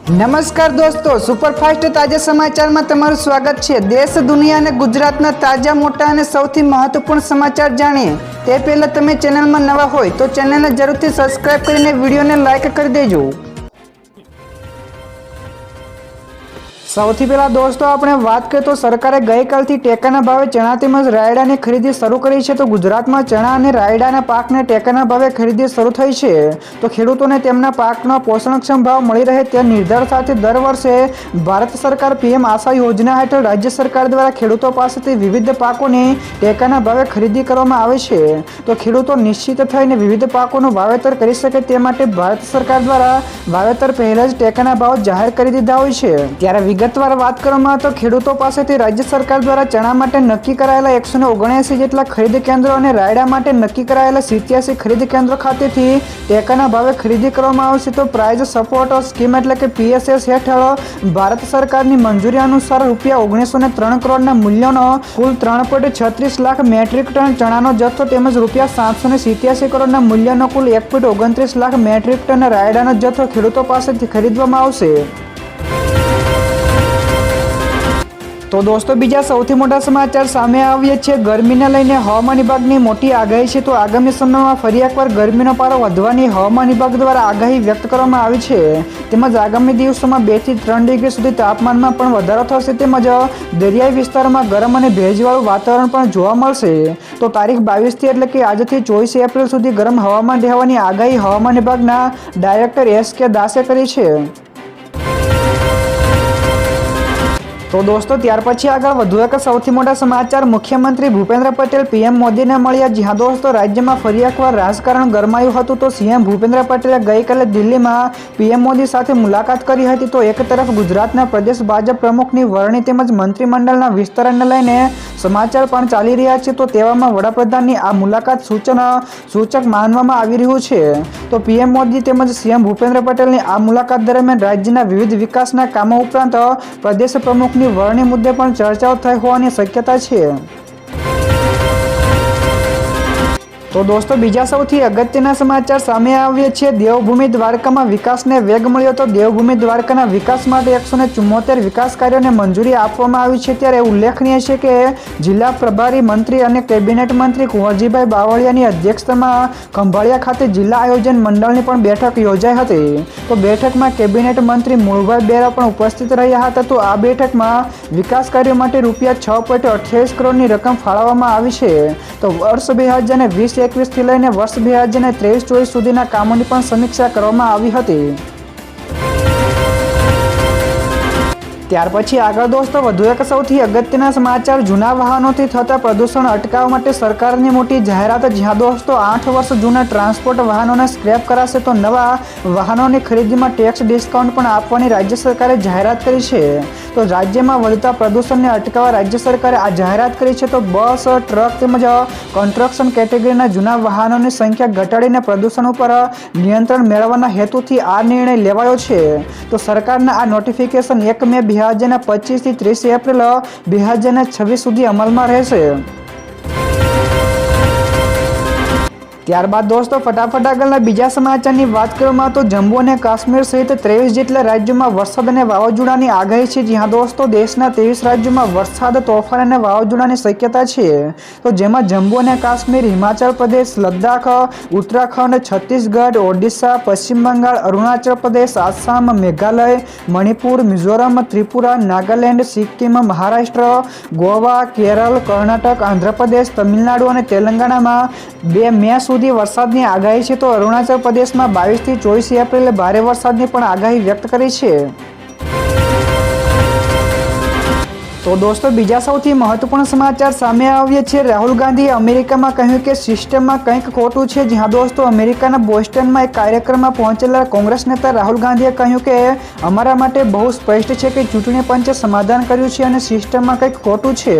નમસ્કાર દોસ્તો, સુપરફાસ્ટ તાજા સમાચારમાં તમારું સ્વાગત છે। દેશ, દુનિયા અને ગુજરાતના તાજા, મોટા અને સૌથી મહત્વપૂર્ણ સમાચાર જાણીએ તે પહેલાં તમે ચેનલમાં નવા હોય તો ચેનલને જરૂરથી સબસ્ક્રાઇબ કરીને વિડીયોને લાઇક કરી દેજો। સૌથી પહેલા દોસ્તો આપણે વાત કરીએ તો સરકારે ગઈકાલથી ટેકાના ભાવે ચણા તેમજ રાયડાની ખરીદી શરૂ કરી છે। તો ગુજરાતમાં ચણા અને રાયડાના પાકને ટેકાના ભાવે ખરીદી શરૂ થઈ છે। તો ખેડૂતોને તેમના પાકનો પોષણક્ષમ ભાવ મળી રહે તે નિર્ધાર સાથે દર વર્ષે ભારત સરકાર પીએમ આશા યોજના હેઠળ રાજ્ય સરકાર દ્વારા ખેડૂતો પાસેથી વિવિધ પાકોની ટેકાના ભાવે ખરીદી કરવામાં આવે છે। તો ખેડૂતો નિશ્ચિત થઈને વિવિધ પાકોનું વાવેતર કરી શકે તે માટે ભારત સરકાર દ્વારા વાવેતર પહેલા જ ટેકાના ભાવ જાહેર કરી દીધા હોય છે। ત્યારે વિગતવાર વાત કરવામાં તો ખેડૂતો પાસેથી રાજ્ય સરકાર દ્વારા ચણા માટે નક્કી કરાયેલા 179 જેટલા ખરીદ કેન્દ્રો અને રાયડા માટે નક્કી કરાયેલા 87 ખરીદ કેન્દ્રો ખાતેથી ટેકાના ભાવે ખરીદી કરવામાં આવશે। તો પ્રાઇસ સપોર્ટ સ્કીમ એટલે કે PSS હેઠળ ભારત સરકારની મંજૂરી અનુસાર ₹1903 કરોડના મૂલ્યનો કુલ 3.36 લાખ મેટ્રિક ટન ચણાનો જથ્થો તેમજ ₹787 કરોડના મૂલ્યનો કુલ 1.29 લાખ મેટ્રિક ટન રાયડાનો જથ્થો ખેડૂતો પાસેથી ખરીદવામાં આવશે। તો દોસ્તો બીજા સૌથી મોટા સમાચાર સામે આવ્યા છે। ગરમીને લઈને હવામાન વિભાગની મોટી આગાહી છે। તો આગામી સમયમાં ફરી એકવાર ગરમીનો પારો વધવાની હવામાન વિભાગ દ્વારા આગાહી વ્યક્ત કરવામાં આવી છે। તેમજ આગામી દિવસોમાં 2 થી 3 ડિગ્રી સુધી તાપમાનમાં પણ વધારો થશે તેમજ દરિયાઈ વિસ્તારમાં ગરમ અને ભેજવાળું વાતાવરણ પણ જોવા મળશે। તો તારીખ 22 થી એટલે કે આજથી 24 એપ્રિલ સુધી ગરમ હવામાન રહેવાની આગાહી હવામાન વિભાગના ડાયરેક્ટર SK દાસે કરી છે। તો દોસ્તો ત્યાર પછી આગળ વધુ એક સૌથી મોટા સમાચાર મુખ્યમંત્રી ભૂપેન્દ્ર પટેલ પીએમ મોદીને મળ્યા। જ્યાં દોસ્તો રાજ્યમાં ફરી એકવાર રાજકારણ ગરમાયું હતું। તો સીએમ ભૂપેન્દ્ર પટેલે ગઈકાલે દિલ્હીમાં પીએમ મોદી સાથે મુલાકાત કરી હતી। તો એક તરફ ગુજરાતના પ્રદેશ ભાજપ પ્રમુખની વરણી તેમજ મંત્રીમંડળના વિસ્તરણને લઈને સમાચાર પણ ચાલી રહ્યા છે। તો તેવામાં વડાપ્રધાનની આ મુલાકાત સૂચક માનવામાં આવી રહ્યું છે। તો પીએમ મોદી તેમજ સીએમ ભૂપેન્દ્ર પટેલની આ મુલાકાત દરમિયાન રાજ્યના વિવિધ વિકાસના કામો ઉપરાંત પ્રદેશ પ્રમુખ વરણી મુદ્દે પણ ચર્ચાઓ થઈ હોવાની શક્યતા છે। તો દોસ્તો બીજા સૌથી અગત્યના સમાચાર સામે આવ્યા છે। દેવભૂમિ દ્વારકામાં વિકાસને વેગ મળ્યો। તો દેવભૂમિ દ્વારકાના વિકાસ માટે 174 વિકાસ કાર્યોને મંજૂરી આપવામાં આવી છે। ત્યારે ઉલ્લેખનીય છે કે જિલ્લા પ્રભારી મંત્રી અને કેબિનેટ મંત્રી કુંવરજીભાઈ બાવળિયાની અધ્યક્ષતામાં ખંભાળિયા ખાતે જિલ્લા આયોજન મંડળની પણ બેઠક યોજાઈ હતી। તો બેઠકમાં કેબિનેટ મંત્રી મૂળભાઈ બેરા પણ ઉપસ્થિત રહ્યા હતા। તો આ બેઠકમાં વિકાસ કાર્યો માટે ₹6.28 કરોડની રકમ ફાળવવામાં આવી છે। તો વર્ષ 2020-21 થી લઈને વર્ષ 2023-24 સુધીના કામોની પણ સમીક્ષા કરવામાં આવી હતી। ત્યાર પછી આગળ દોસ્તો વધુ એક સૌથી અગત્યના સમાચાર જૂના વાહનોથી થતા પ્રદૂષણ અટકાવવા માટે સરકારની મોટી જાહેરાત। જ્યાં દોસ્તો 8 વર્ષ જૂના ટ્રાન્સપોર્ટ વાહનોને સ્ક્રેપ કરાશે। તો નવા વાહનોની ખરીદીમાં ટેક્સ ડિસ્કાઉન્ટ પણ આપવાની રાજ્ય સરકારે જાહેરાત કરી છે। તો રાજ્યમાં વધતા પ્રદૂષણને અટકાવવા રાજ્ય સરકારે આ જાહેરાત કરી છે। તો બસ, ટ્રક તેમજ કન્સ્ટ્રક્શન કેટેગરીના જૂના વાહનોની સંખ્યા ઘટાડીને પ્રદૂષણ ઉપર નિયંત્રણ મેળવવાના હેતુથી આ નિર્ણય લેવાયો છે। તો સરકારના આ નોટિફિકેશન 1 મે 2025 થી 30 એપ્રિલ 2026 સુધી અમલમાં રહેશે। ત્યારબાદ દોસ્તો ફટાફટ આગળના બીજા સમાચારની વાત કરવામાં તો જમ્મુ અને કાશ્મીર સહિત 23 જેટલા રાજ્યોમાં વરસાદ અને વાવાઝોડાની આગાહી છે। જ્યાં દોસ્તો દેશના 23 રાજ્યોમાં વરસાદ, તોફાન અને વાવાઝોડાની શક્યતા છે। તો જેમાં જમ્મુ અને કાશ્મીર, હિમાચલ પ્રદેશ, લદ્દાખ, ઉત્તરાખંડ, છત્તીસગઢ, ઓડિશા, પશ્ચિમ બંગાળ, અરુણાચલ પ્રદેશ, આસામ, મેઘાલય, મણિપુર, મિઝોરમ, ત્રિપુરા, નાગાલેન્ડ, સિક્કિમ, મહારાષ્ટ્ર, ગોવા, કેરળ, કર્ણાટક, આંધ્રપ્રદેશ, તમિલનાડુ અને તેલંગાણામાં 2 મે વરસાદની આગાહી છે। તો અરુણાચલ પ્રદેશમાં 22 થી 24 એપ્રિલે ભારે વરસાદની પણ આગાહી વ્યક્ત કરી છે। તો દોસ્તો બીજા સૌથી મહત્વપૂર્ણ સમાચાર સામે આવ્યા છે। રાહુલ ગાંધીએ અમેરિકામાં કહ્યું કે સિસ્ટમમાં કંઈક ખોટું છે। જ્યાં દોસ્તો અમેરિકાના બોસ્ટનમાં એક કાર્યક્રમમાં પહોંચેલા કોંગ્રેસ નેતા રાહુલ ગાંધીએ કહ્યું કે અમારા માટે બહુ સ્પષ્ટ છે કે ચૂંટણી પંચે સમાધાન કર્યું છે અને સિસ્ટમમાં કંઈક ખોટું છે।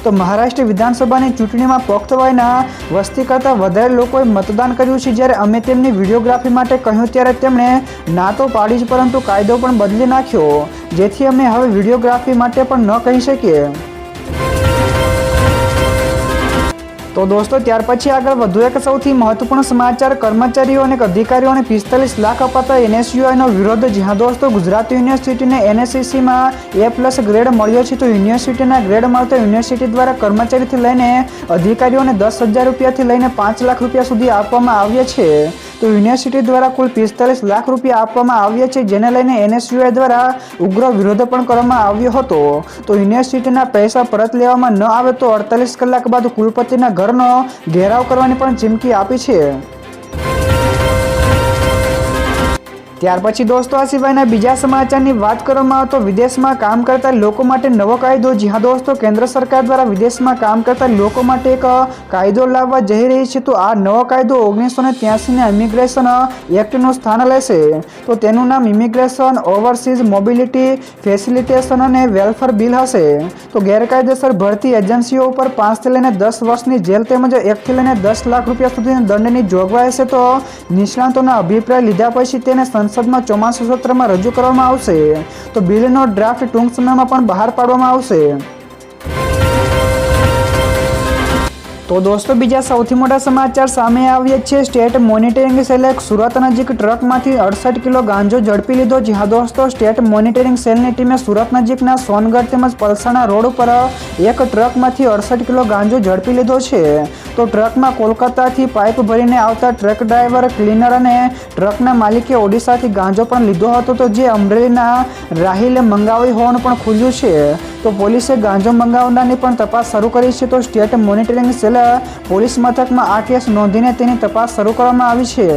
તો મહારાષ્ટ્ર વિધાનસભાની ચૂંટણીમાં પુખ્ત વયના વસ્તી કરતાં વધારે લોકોએ મતદાન કર્યું છે। જ્યારે અમે તેમની વિડીયોગ્રાફી માટે કહ્યું ત્યારે તેમણે ના તો પાડી જ પરંતુ કાયદો પણ બદલી નાખ્યો, જેથી અમે હવે વિડીયોગ્રાફી માટે પણ ન કહી શકીએ। તો દોસ્તો ત્યાર પછી આગળ વધુ એક સૌથી મહત્વપૂર્ણ સમાચાર, કર્મચારીઓ અને અધિકારીઓને 45 લાખ અપાતા NSUIનો વિરોધ. જ્યાં દોસ્તો ગુજરાત યુનિવર્સિટીને NSCCમાં A+ ગ્રેડ મળ્યો છે. તો યુનિવર્સિટીના ગ્રેડ મળતા યુનિવર્સિટી દ્વારા કર્મચારીથી લઈને અધિકારીઓને 10,000 રૂપિયાથી લઈને 5 લાખ રૂપિયા સુધી આપવામાં આવ્યા છે. તો યુનિવર્સિટી દ્વારા કુલ 45 લાખ રૂપિયા આપવામાં આવ્યા છે, જેને લઈને NSUI દ્વારા ઉગ્ર વિરોધ પણ કરવામાં આવ્યો હતો. તો યુનિવર્સિટીના પૈસા પરત લેવામાં ન આવે તો 48 કલાક બાદ કુલપતિના ઘરનો ઘેરાવ કરવાની પણ ચીમકી આપી છે. ત્યાર પછી દોસ્તો આ સિવાયના બીજા સમાચારની વાત કરવામાં આવે તો વિદેશમાં કામ કરતા લોકો માટે નવો કાયદો. જ્યાં દોસ્તો કેન્દ્ર સરકાર દ્વારા વિદેશમાં કામ કરતા લોકો માટે એક કાયદો લાવવા જઈ રહી છે. તો આ નવો કાયદો 1983ના ઇમિગ્રેશન એક્ટનું સ્થાન લેશે. તો તેનું નામ ઇમિગ્રેશન ઓવરસીઝ મોબિલિટી ફેસિલિટેશન અને વેલફેર બિલ હશે. તો ગેરકાયદેસર ભરતી એજન્સીઓ ઉપર 5 થી લઈને 10 વર્ષની જેલ તેમજ 1 થી લઈને 10 લાખ રૂપિયા સુધીના દંડની જોગવાઈ હશે. તો નિષ્ણાતોના અભિપ્રાય લીધા પછી તેને સંસદમાં ચોમાસુ સત્રમાં રજૂ કરવામાં આવશે. તો બિલનો ડ્રાફ્ટ ટૂંક સમયમાં પણ બહાર પાડવામાં આવશે. તો દોસ્તો બીજા સૌથી મોટા સમાચાર સામે આવ્યા છે. સ્ટેટ મોનિટરિંગ સેલે સુરત નજીક ટ્રકમાંથી 68 કિલો ગાંજો ઝડપી લીધો. જ્યાં દોસ્તો સ્ટેટ મોનિટરિંગ સેલની ટીમે સુરત નજીકના સોનગઢ તેમજ પલસાણા રોડ ઉપર એક ટ્રકમાંથી 68 કિલો ગાંજો ઝડપી લીધો છે. તો ટ્રકમાં કોલકાતાથી પાઇપ ભરીને આવતા ટ્રક ડ્રાઈવર, ક્લીનર અને ટ્રકના માલિકે ઓડિશાથી ગાંજો પણ લીધો હતો. તો જે અમરેલીના રાહિલે મંગાવી હોવાનું પણ ખુલ્યું છે. તો પોલીસે ગાંજો મંગાવનારની પણ તપાસ શરૂ કરી છે. તો સ્ટેટ મોનિટરિંગ સેલે પોલીસ મથકમાં આ કેસ નોંધીને તેની તપાસ શરૂ કરવામાં આવી છે.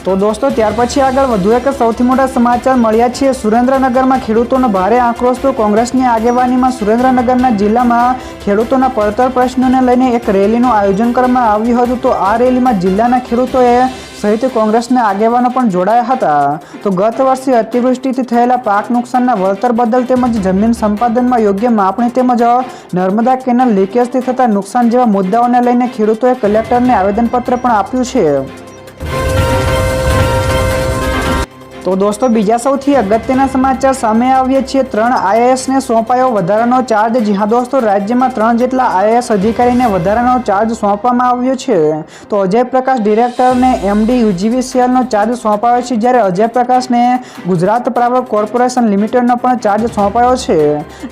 તો દોસ્તો ત્યાર પછી આગળ વધુ એક સૌથી મોટા સમાચાર મળ્યા છે. સુરેન્દ્રનગરમાં ખેડૂતોનો ભારે આક્રોશ. તો કોંગ્રેસની આગેવાનીમાં સુરેન્દ્રનગરના જિલ્લામાં ખેડૂતોના પડતર પ્રશ્નોને લઈને એક રેલીનું આયોજન કરવામાં આવ્યું હતું. તો આ રેલીમાં જિલ્લાના ખેડૂતોએ સહિત કોંગ્રેસના આગેવાનો પણ જોડાયા હતા. તો ગત વર્ષે અતિવૃષ્ટિથી થયેલા પાક નુકસાનના વળતર બદલ તેમજ જમીન સંપાદનમાં યોગ્ય માપણી તેમજ નર્મદા કેનાલ લીકેજથી થતા નુકસાન જેવા મુદ્દાઓને લઈને ખેડૂતોએ કલેક્ટરને આવેદનપત્ર પણ આપ્યું છે. તો દોસ્તો બીજા સૌથી અગત્યના સમાચાર સામે આવ્યા છે. 3 IASને સોંપાયો વધારાનો ચાર્જ. જ્યાં દોસ્તો રાજ્યમાં 3 જેટલા IAS અધિકારીને વધારાનો ચાર્જ સોંપવામાં આવ્યો છે. તો અજય પ્રકાશ ડિરેક્ટરને MD UGVCLનો ચાર્જ સોંપાયો છે, જ્યારે અજય પ્રકાશને ગુજરાત પાવર કોર્પોરેશન લિમિટેડનો પણ ચાર્જ સોંપાયો છે.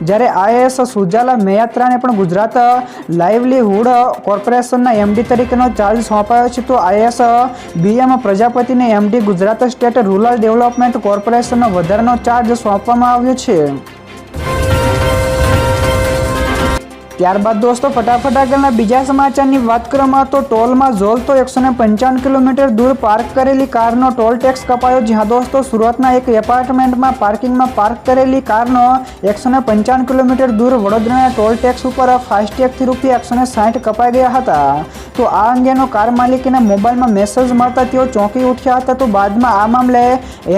જ્યારે IAS સુજાલા મેયાત્રાને પણ ગુજરાત લાઇવલીહુડ કોર્પોરેશનના MD તરીકેનો ચાર્જ સોંપાયો છે. તો IAS BM પ્રજાપતિને MD Gujarat state rural development કોર્પોરેશનનો વધારાનો ચાર્જ સોંપવામાં આવ્યો છે. ત્યારબાદ દોસ્તો ફટાફટ આગળના બીજા સમાચારની વાત કરવામાં તો ટોલમાં ઝોલતો 155 કિલોમીટર દૂર પાર્ક કરેલી કારનો ટોલ ટેક્સ કપાયો. જ્યાં દોસ્તો સુરતના એક એપાર્ટમેન્ટમાં પાર્કિંગમાં પાર્ક કરેલી કારનો 155 કિલોમીટર દૂર વડોદરાના ટોલ ટેક્સ ઉપર ફાસ્ટેગથી ₹160 કપાઈ ગયા હતા. તો આ અંગેનો કાર માલિકીના મોબાઈલમાં મેસેજ મળતા તેઓ ચોંકી ઉઠ્યા હતા. તો બાદમાં આ મામલે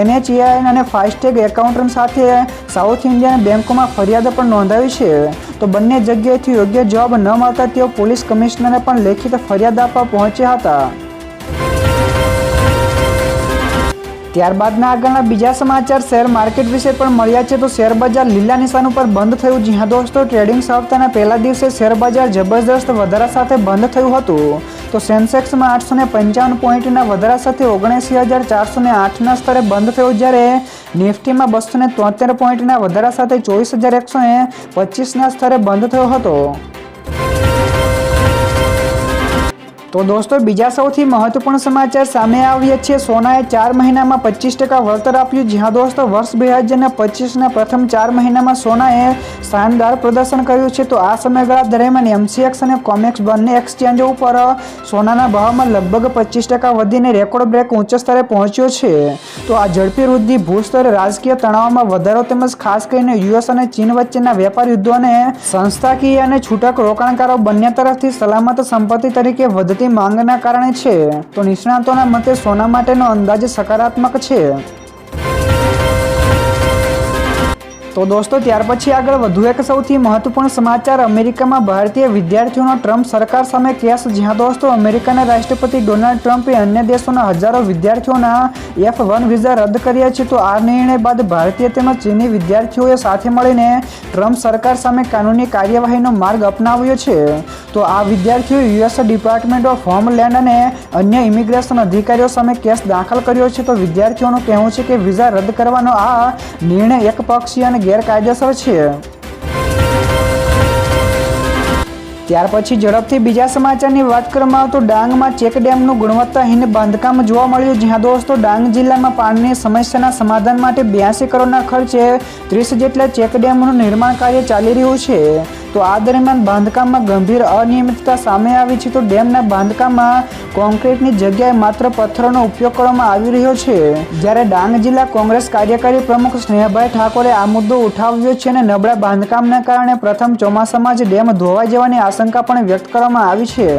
NHAI અને ફાસ્ટેગ એકાઉન્ટન્ટ સાથે સાઉથ ઇન્ડિયન બેંકોમાં ફરિયાદ પણ નોંધાવી છે. તો બંને જગ્યાએથી યોગ્ય જવાબ ન મળતા તેઓ પોલીસ કમિશનરને પણ લેખિત ફરિયાદ આપવા પહોંચ્યા હતા. ત્યારબાદના આગળના બીજા સમાચાર શેર માર્કેટ વિશે પણ મળ્યા છે. તો શેર બજાર લીલા નિશાન ઉપર બંધ થયું. જ્યાં દોસ્તો ટ્રેડિંગ સપ્તાહના પહેલા દિવસે શેર બજાર જબરદસ્ત વધારા સાથે બંધ થયું હતું. તો સેન્સેક્સમાં 855 પોઈન્ટના વધારા સાથે 79,408ના સ્તરે બંધ થયું, જ્યારે નિફ્ટીમાં 273 પોઈન્ટના વધારા સાથે 24,125ના સ્તરે બંધ થયો હતો. તો દોસ્તો બીજા સૌથી મહત્વપૂર્ણ સમાચાર સામે આવ્યા છે. સોનાએ 4 મહિનામાં 25% વળતર આપ્યું. જ્યાં દોસ્તો વર્ષ 2025ના પ્રથમ 4 મહિનામાં સોનાએ શાનદાર પ્રદર્શન કર્યું છે. તો આ સમયગાળા દરમિયાન MCX અને COMEX બંને એક્સચેન્જો ઉપર સોનાના ભાવમાં લગભગ 25% વધીને રેકોર્ડ બ્રેક ઊંચા સ્તરે પહોંચ્યો છે. તો આ ઝડપી વૃદ્ધિ ભૂસ્તરે રાજકીય તણાવમાં વધારો તેમજ ખાસ કરીને US અને ચીન વચ્ચેના વેપાર યુદ્ધો અને સંસ્થાકીય અને છૂટક રોકાણકારો બંને તરફથી સલામત સંપત્તિ તરીકે વધતી માંગના કારણે છે. તો નિષ્ણાતોના મતે સોના માટેનો અંદાજ સકારાત્મક છે. તો દોસ્તો ત્યાર પછી આગળ વધુ એક સૌથી મહત્વપૂર્ણ સમાચાર અમેરિકામાં ભારતીય વિદ્યાર્થીઓનો ટ્રમ્પ સરકાર સામે કેસ, જ્યાં દોસ્તો અમેરિકાના રાષ્ટ્રપતિ ડોનાલ્ડ ટ્રમ્પે અન્ય દેશોના હજારો વિદ્યાર્થીઓના F1 વિઝા રદ કર્યા છે. તો આ નિર્ણય બાદ ભારતીય તેમજ ચીની વિદ્યાર્થીઓએ સાથે મળીને ટ્રમ્પ સરકાર સામે કાનૂની કાર્યવાહીનો માર્ગ અપનાવ્યો છે. તો આ વિદ્યાર્થીઓએ યુએસ ડિપાર્ટમેન્ટ ઓફ હોમલેન્ડ અને અન્ય ઇમિગ્રેશન અધિકારીઓ સામે કેસ દાખલ કર્યો છે. તો વિદ્યાર્થીઓનું કહેવું છે કે વિઝા રદ કરવાનો આ નિર્ણય એકપક્ષીય અને ગેરકાયદેસર છે. ત્યાર પછી ઝડપથી બીજા સમાચારની વાત કરવામાં આવે તો ડાંગમાં ચેકડેમનું ગુણવત્તાહીન બાંધકામ જોવા મળ્યું. જ્યાં દોસ્તો ડાંગ જિલ્લામાં પાણીની સમસ્યાના સમાધાન માટે 82 કરોડના ખર્ચે 30 જેટલા ચેકડેમનું નિર્માણ કાર્ય ચાલી રહ્યું છે. તો આ દરમિયાન બાંધકામમાં ગંભીર અનિયમિતતા સામે આવી છે. તો ડેમના બાંધકામમાં કોન્ક્રીટની જગ્યાએ માત્ર પથ્થરોનો ઉપયોગ કરવામાં આવી રહ્યો છે. જ્યારે ડાંગ જિલ્લા કોંગ્રેસ કાર્યકારી પ્રમુખ સ્નેહભાઈ ઠાકોરે આ મુદ્દો ઉઠાવ્યો છે અને નબળા બાંધકામના કારણે પ્રથમ ચોમાસામાં જ ડેમ ધોવાઈ જવાની આશંકા પણ વ્યક્ત કરવામાં આવી છે.